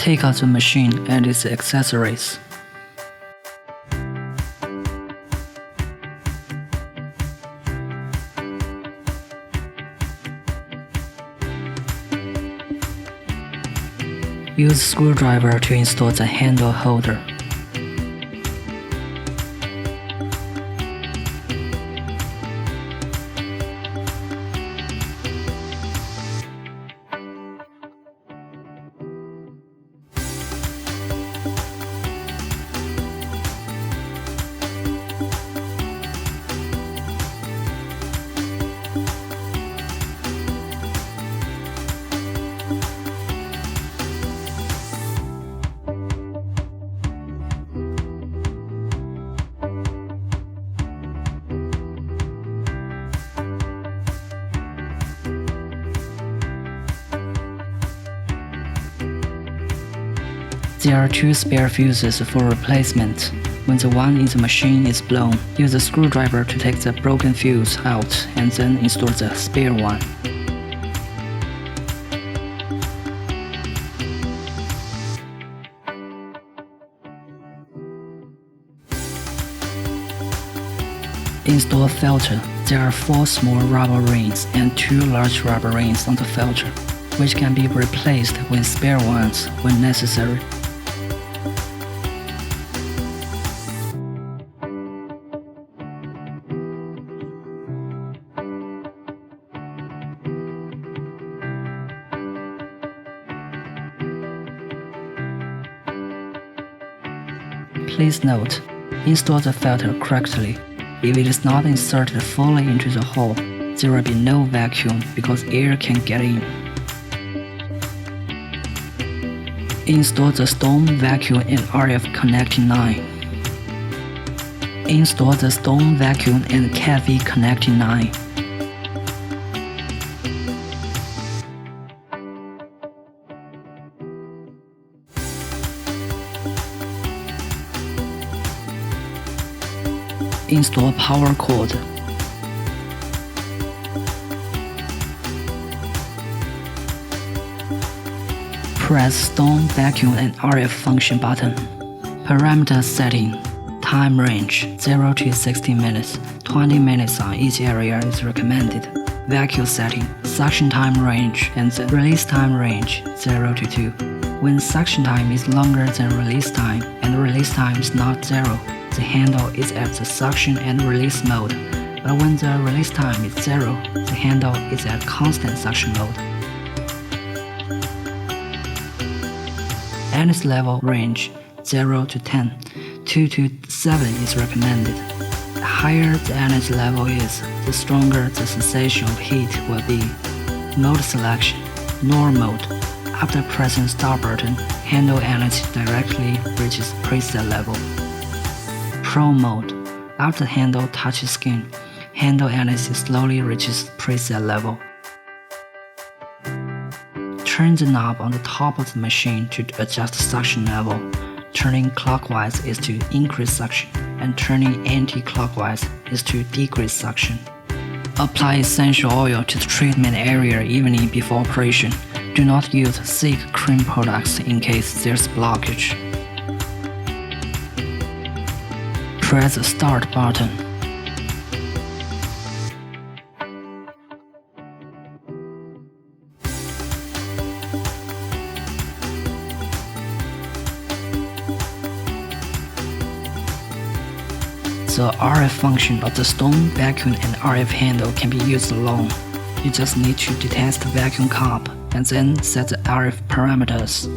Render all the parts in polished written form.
Take out the machine and its accessories. Use screwdriver to install the handle holder. There are 2 spare fuses for replacement. When the one in the machine is blown, use a screwdriver to take the broken fuse out and then install the spare one. Install a filter. There are 4 small rubber rings and 2 large rubber rings on the filter, which can be replaced with spare ones when necessary. Please note, install the filter correctly. If it is not inserted fully into the hole, there will be no vacuum because air can get in. Install the Storm Vacuum and RF connecting line. Install the Storm Vacuum and Cavi connecting line. Install power cord. Press Storm Vacuum and RF function button. Parameter setting. Time range 0 to 60 minutes. 20 minutes on each area is recommended. Vacuum setting. Suction time range and the release time range 0 to 2. When suction time is longer than release time and release time is not 0, the handle is at the suction and release mode, but when the release time is 0, the handle is at constant suction mode. Energy level range 0 to 10, 2 to 7 is recommended. The higher the energy level is, the stronger the sensation of heat will be. Mode selection, normal mode. After pressing start button, handle energy directly reaches preset level. Pro mode. After the handle touches skin, handle energy slowly reaches preset level. Turn the knob on the top of the machine to adjust suction level. Turning clockwise is to increase suction, and turning anti-clockwise is to decrease suction. Apply essential oil to the treatment area evenly before operation. Do not use thick cream products in case there's blockage. Press the start button. The RF function of the Storm Vacuum and RF handle can be used alone. You just need to detach the vacuum cup and then set the RF parameters.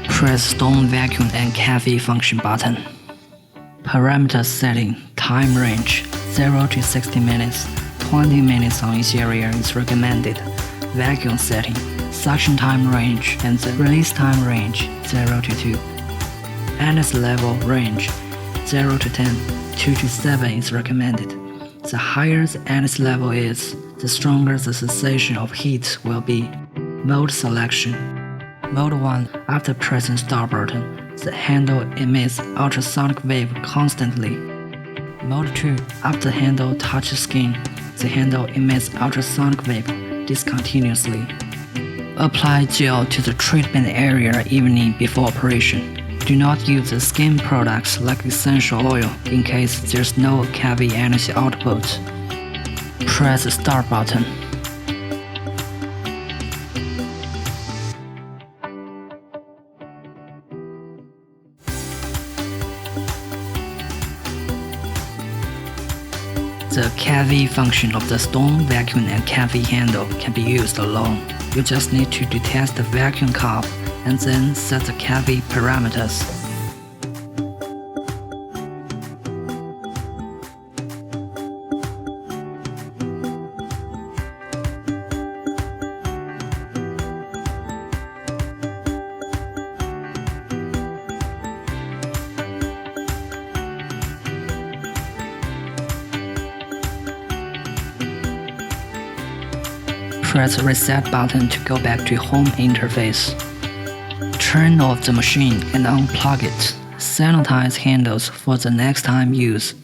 Press Storm Vacuum and Cavi function button. Parameter setting, time range 0 to 60 minutes, 20 minutes on each area is recommended. Vacuum setting, suction time range and the release time range 0 to 2. Energy level range 0 to 10, 2 to 7 is recommended. The higher the NS level is, the stronger the cessation of heat will be. Mode selection. Mode 1. After pressing start button, the handle emits ultrasonic wave constantly. Mode 2. After the handle touches skin, the handle emits ultrasonic wave discontinuously. Apply gel to the treatment area evening before operation. Do not use the skin products like essential oil in case there's no cavity energy output. Press the start button. The cavity function of the stone vacuum and cavity handle can be used alone. You just need to detach the vacuum cup and then set the cavity parameters. Press the reset button to go back to home interface. Turn off the machine and unplug it. Sanitize handles for the next time use.